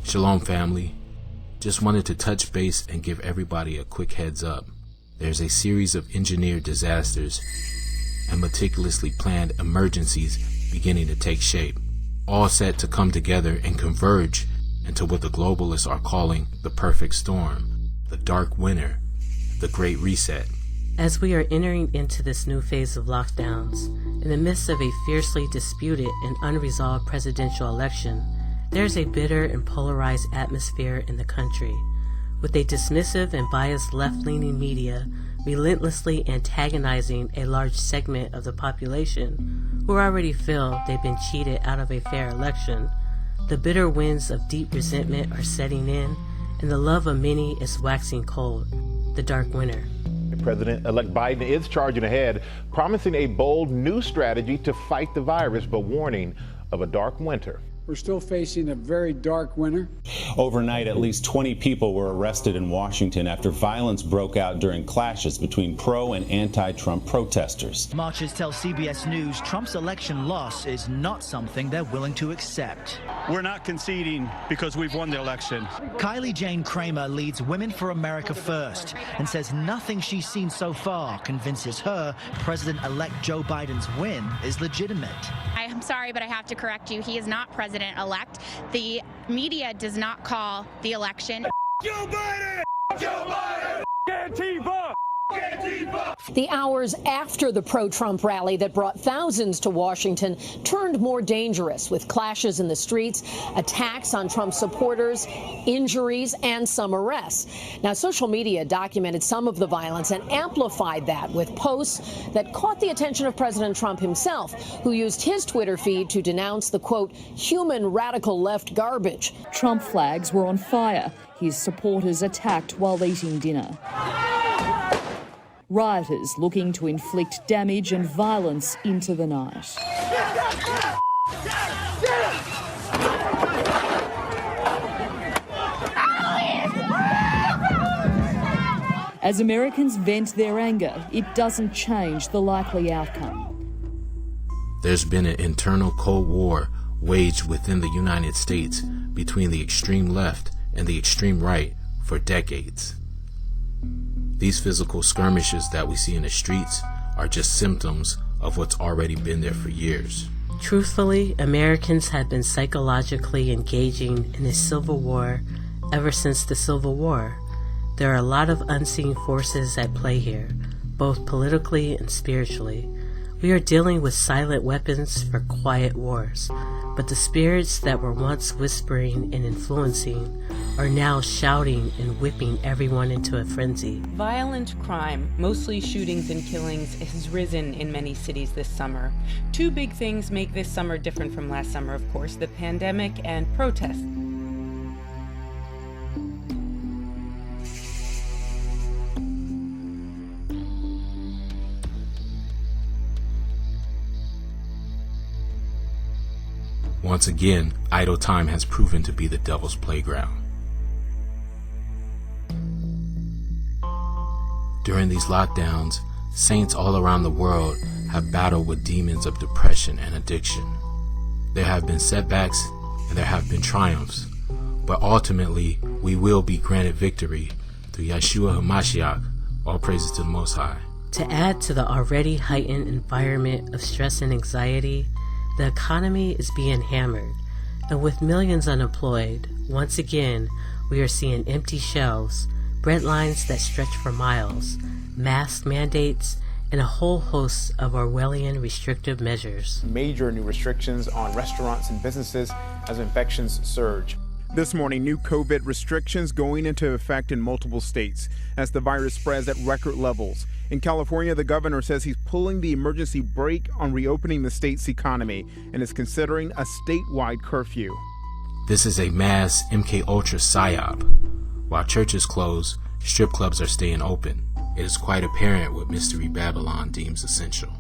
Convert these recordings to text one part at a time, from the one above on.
Shalom family, just wanted to touch base and give everybody a quick heads up. There's a series of engineered disasters and meticulously planned emergencies beginning to take shape, all set to come together and converge into what the globalists are calling the perfect storm, the dark winter, the Great Reset. As we are entering into this new phase of lockdowns, in the midst of a fiercely disputed and unresolved presidential election, there's a bitter and polarized atmosphere in the country, with a dismissive and biased left-leaning media relentlessly antagonizing a large segment of the population who already feel they've been cheated out of a fair election. The bitter winds of deep resentment are setting in, and the love of many is waxing cold. The dark winter. President-elect Biden is charging ahead, promising a bold new strategy to fight the virus, but warning of a dark winter. We're still facing a very dark winter. Overnight, at least 20 people were arrested in Washington after violence broke out during clashes between pro and anti-Trump protesters. Marchers tell CBS News Trump's election loss is not something they're willing to accept. We're not conceding because we've won the election. Kylie Jane Kramer leads Women for America First and says nothing she's seen so far convinces her President-elect Joe Biden's win is legitimate. I'm sorry, but I have to correct you. He is not president-elect. The media does not call the election. Joe Biden! Joe Biden! Antifa! Antifa! The hours after the pro-Trump rally that brought thousands to Washington turned more dangerous, with clashes in the streets, attacks on Trump supporters, injuries, and some arrests. Now, social media documented some of the violence and amplified that with posts that caught the attention of President Trump himself, who used his Twitter feed to denounce the, quote, human radical left garbage. Trump flags were on fire. His supporters attacked while eating dinner. Rioters looking to inflict damage and violence into the night. As Americans vent their anger, it doesn't change the likely outcome. There's been an internal Cold War waged within the United States between the extreme left and the extreme right for decades. These physical skirmishes that we see in the streets are just symptoms of what's already been there for years. Truthfully, Americans have been psychologically engaging in a civil war ever since the Civil War. There are a lot of unseen forces at play here, both politically and spiritually. We are dealing with silent weapons for quiet wars, but the spirits that were once whispering and influencing are now shouting and whipping everyone into a frenzy. Violent crime, mostly shootings and killings, has risen in many cities this summer. Two big things make this summer different from last summer, of course, the pandemic and protests. Once again, idle time has proven to be the devil's playground. During these lockdowns, saints all around the world have battled with demons of depression and addiction. There have been setbacks and there have been triumphs, but ultimately we will be granted victory through Yeshua HaMashiach. All praises to the Most High. To add to the already heightened environment of stress and anxiety, the economy is being hammered, and with millions unemployed, once again, we are seeing empty shelves, bread lines that stretch for miles, mask mandates, and a whole host of Orwellian restrictive measures. Major new restrictions on restaurants and businesses as infections surge. This morning, new COVID restrictions going into effect in multiple states as the virus spreads at record levels. In California, the governor says he's pulling the emergency brake on reopening the state's economy and is considering a statewide curfew. This is a mass MK Ultra psyop. While churches close, strip clubs are staying open. It is quite apparent what Mystery Babylon deems essential.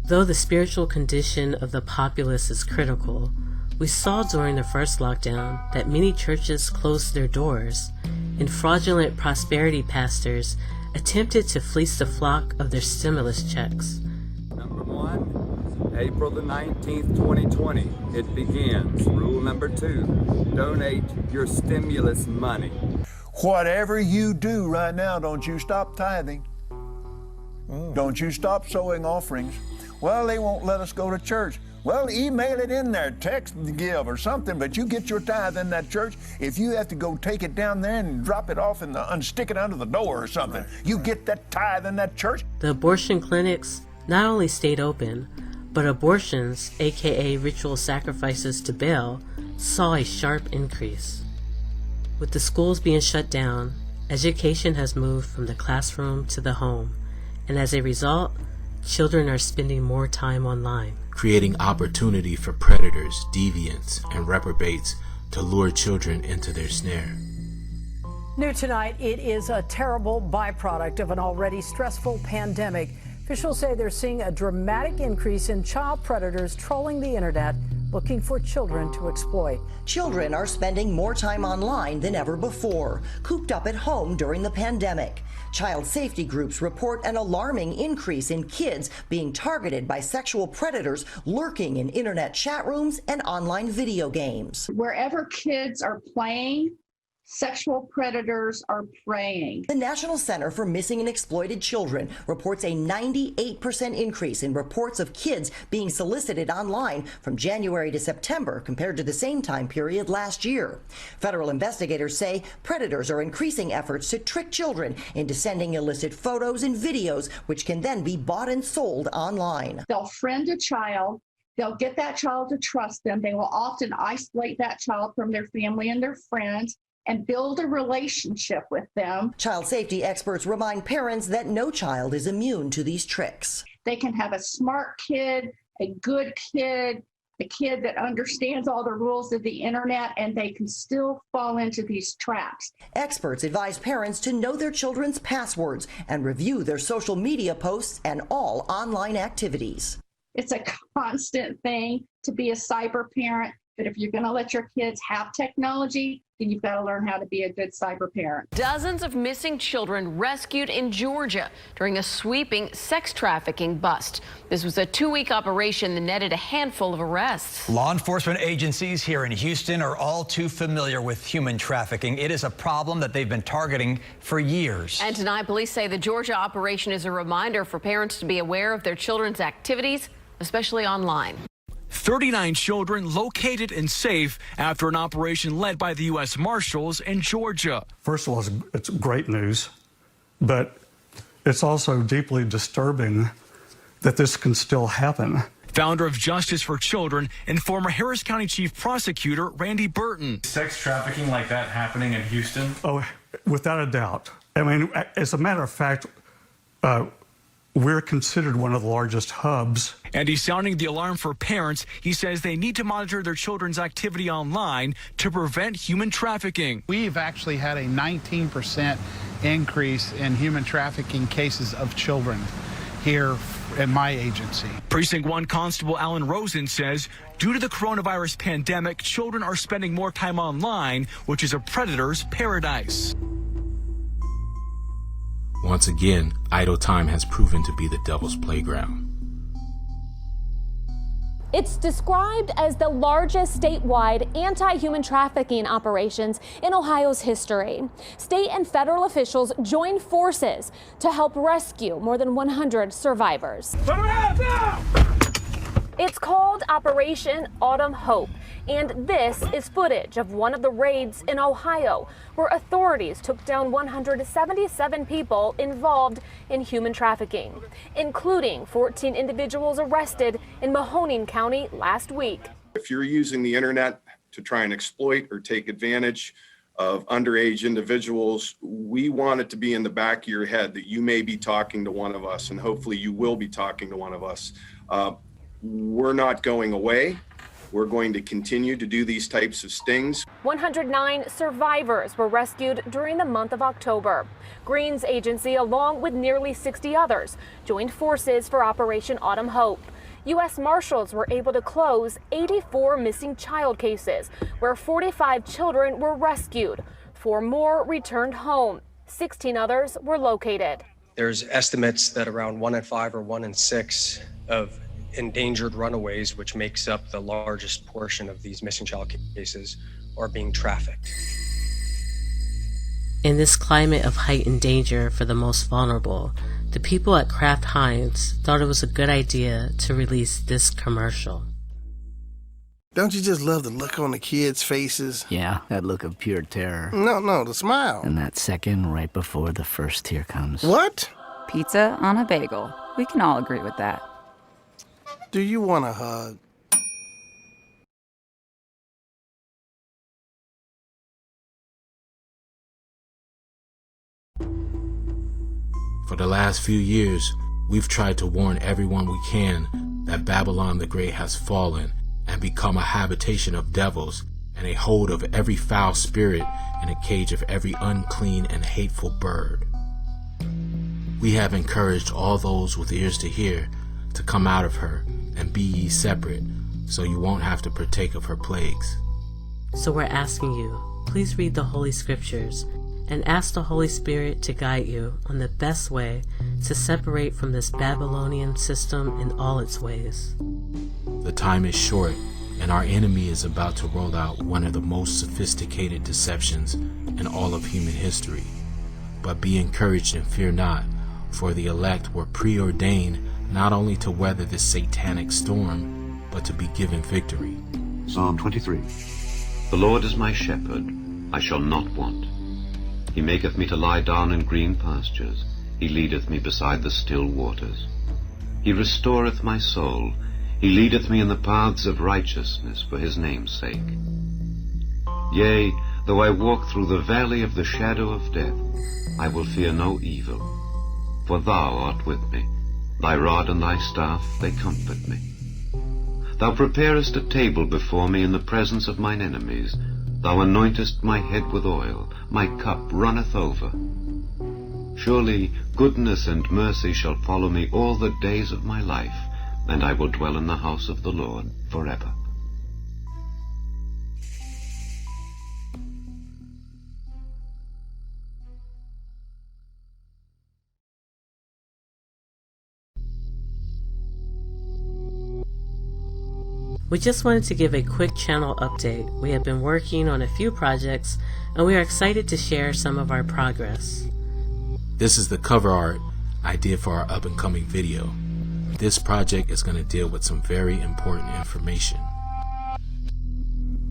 Though the spiritual condition of the populace is critical, we saw during the first lockdown that many churches closed their doors, and fraudulent prosperity pastors attempted to fleece the flock of their stimulus checks. Number one, April the 19th, 2020, it begins. Rule number 2, donate your stimulus money. Whatever you do right now, don't you stop tithing. Don't you stop sowing offerings. Well, they won't let us go to church. Well, email it in there, text give or something, but you get your tithe in that church. If you have to go take it down there and drop it off and stick it under the door or something, you get that tithe in that church. The abortion clinics not only stayed open, but abortions, aka ritual sacrifices to Baal, saw a sharp increase. With the schools being shut down, education has moved from the classroom to the home, and as a result, children are spending more time online, creating opportunity for predators, deviants, and reprobates to lure children into their snare. New tonight, it is a terrible byproduct of an already stressful pandemic. Officials say they're seeing a dramatic increase in child predators trolling the internet, looking for children to exploit. Children are spending more time online than ever before, cooped up at home during the pandemic. Child safety groups report an alarming increase in kids being targeted by sexual predators lurking in internet chat rooms and online video games. Wherever kids are playing, sexual predators are preying. The National Center for Missing and Exploited Children reports a 98% increase in reports of kids being solicited online from January to September compared to the same time period last year. Federal investigators say predators are increasing efforts to trick children into sending illicit photos and videos, which can then be bought and sold online. They'll friend a child. They'll get that child to trust them. They will often isolate that child from their family and their friends and build a relationship with them. Child safety experts remind parents that no child is immune to these tricks. They can have a smart kid, a good kid, a kid that understands all the rules of the internet, and they can still fall into these traps. Experts advise parents to know their children's passwords and review their social media posts and all online activities. It's a constant thing to be a cyber parent, but if you're going to let your kids have technology, then you've got to learn how to be a good cyber parent. Dozens of missing children rescued in Georgia during a sweeping sex trafficking bust. This was a 2-week operation that netted a handful of arrests. Law enforcement agencies here in Houston are all too familiar with human trafficking. It is a problem that they've been targeting for years. And tonight, police say the Georgia operation is a reminder for parents to be aware of their children's activities, especially online. 39 children located and safe after an operation led by the U.S. Marshals in Georgia. First of all, it's great news, but it's also deeply disturbing that this can still happen. Founder of Justice for Children and former Harris County Chief Prosecutor Randy Burton. Sex trafficking like that happening in Houston? Oh, without a doubt. I mean, as a matter of fact, we're considered one of the largest hubs. And he's sounding the alarm for parents. He says they need to monitor their children's activity online to prevent human trafficking. We've actually had a 19% increase in human trafficking cases of children here at my agency. Precinct 1 Constable Alan Rosen says due to the coronavirus pandemic, children are spending more time online, which is a predator's paradise. Once again, idle time has proven to be the devil's playground. It's described as the largest statewide anti-human trafficking operations in Ohio's history. State and federal officials joined forces to help rescue more than 100 survivors. Turn around now! It's called Operation Autumn Hope, and this is footage of one of the raids in Ohio, where authorities took down 177 people involved in human trafficking, including 14 individuals arrested in Mahoning County last week. If you're using the internet to try and exploit or take advantage of underage individuals, we want it to be in the back of your head that you may be talking to one of us, and hopefully you will be talking to one of us. We're not going away. We're going to continue to do these types of stings. 109 survivors were rescued during the month of October. Green's agency, along with nearly 60 others, joined forces for Operation Autumn Hope. U.S. Marshals were able to close 84 missing child cases, where 45 children were rescued. 4 more returned home. 16 others were located. There's estimates that around 1 in 5 or 1 in 6 of endangered runaways, which makes up the largest portion of these missing child cases, are being trafficked. In this climate of heightened danger for the most vulnerable, the people at Kraft Heinz thought it was a good idea to release this commercial. Don't you just love the look on the kids' faces? Yeah, that look of pure terror. No, the smile. And that second right before the first tear comes. What? Pizza on a bagel. We can all agree with that. Do you want a hug? For the last few years, we've tried to warn everyone we can that Babylon the Great has fallen and become a habitation of devils and a hold of every foul spirit and a cage of every unclean and hateful bird. We have encouraged all those with ears to hear to come out of her and be ye separate, so you won't have to partake of her plagues. So we're asking you, please read the Holy Scriptures and ask the Holy Spirit to guide you on the best way to separate from this Babylonian system in all its ways. The time is short, and our enemy is about to roll out one of the most sophisticated deceptions in all of human history. But be encouraged and fear not, for the elect were preordained not only to weather this satanic storm, but to be given victory. Psalm 23. The Lord is my shepherd, I shall not want. He maketh me to lie down in green pastures. He leadeth me beside the still waters. He restoreth my soul. He leadeth me in the paths of righteousness for his name's sake. Yea, though I walk through the valley of the shadow of death, I will fear no evil, for thou art with me. Thy rod and thy staff, they comfort me. Thou preparest a table before me in the presence of mine enemies. Thou anointest my head with oil, my cup runneth over. Surely goodness and mercy shall follow me all the days of my life, and I will dwell in the house of the Lord forever. We just wanted to give a quick channel update. We have been working on a few projects, and we are excited to share some of our progress. This is the cover art idea for our up-and-coming video. This project is going to deal with some very important information.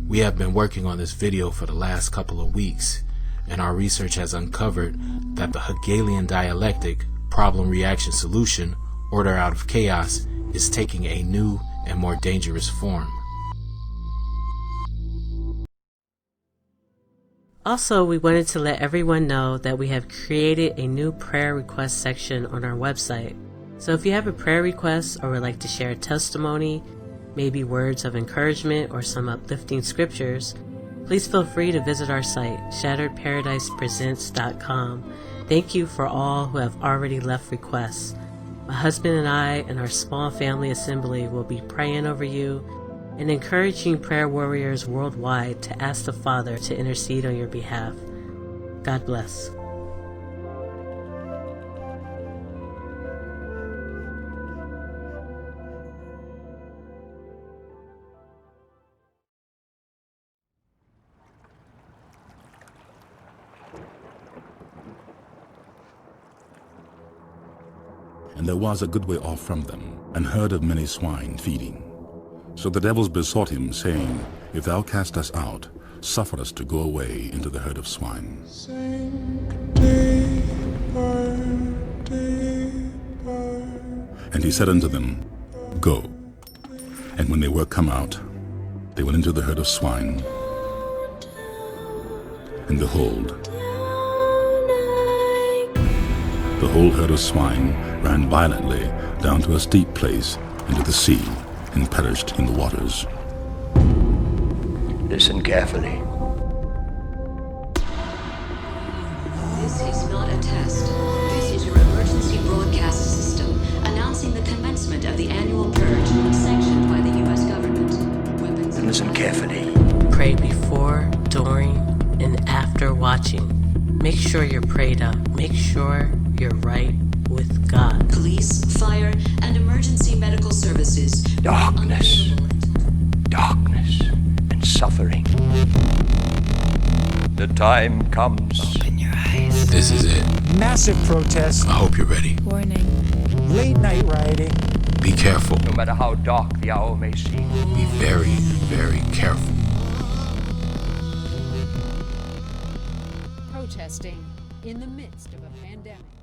We have been working on this video for the last couple of weeks, and our research has uncovered that the Hegelian dialectic, problem-reaction solution, order out of chaos, is taking a new and more dangerous form. Also, we wanted to let everyone know that we have created a new prayer request section on our website. So if you have a prayer request or would like to share a testimony, maybe words of encouragement or some uplifting scriptures, please feel free to visit our site, shatteredparadisepresents.com. Thank you for all who have already left requests. My husband and I and our small family assembly will be praying over you and encouraging prayer warriors worldwide to ask the Father to intercede on your behalf. God bless. And there was a good way off from them, an herd of many swine feeding. So the devils besought him, saying, If thou cast us out, suffer us to go away into the herd of swine. And he said unto them, Go. And when they were come out, they went into the herd of swine. And behold, the whole herd of swine ran violently down to a steep place into the sea, and perished in the waters. Listen carefully. This is not a test. This is your emergency broadcast system announcing the commencement of the annual purge sanctioned by the U.S. government. Weapons. Listen carefully. Pray before, during, and after watching. Make sure you're prayed up. Make sure you're right with God. Police, fire, and emergency medical services. Darkness, and suffering. The time comes. Open your eyes. This is it. Massive protests. I hope you're ready. Warning. Late night rioting. Be careful. No matter how dark the hour may seem. Be very, very careful. Protesting in the midst of a pandemic.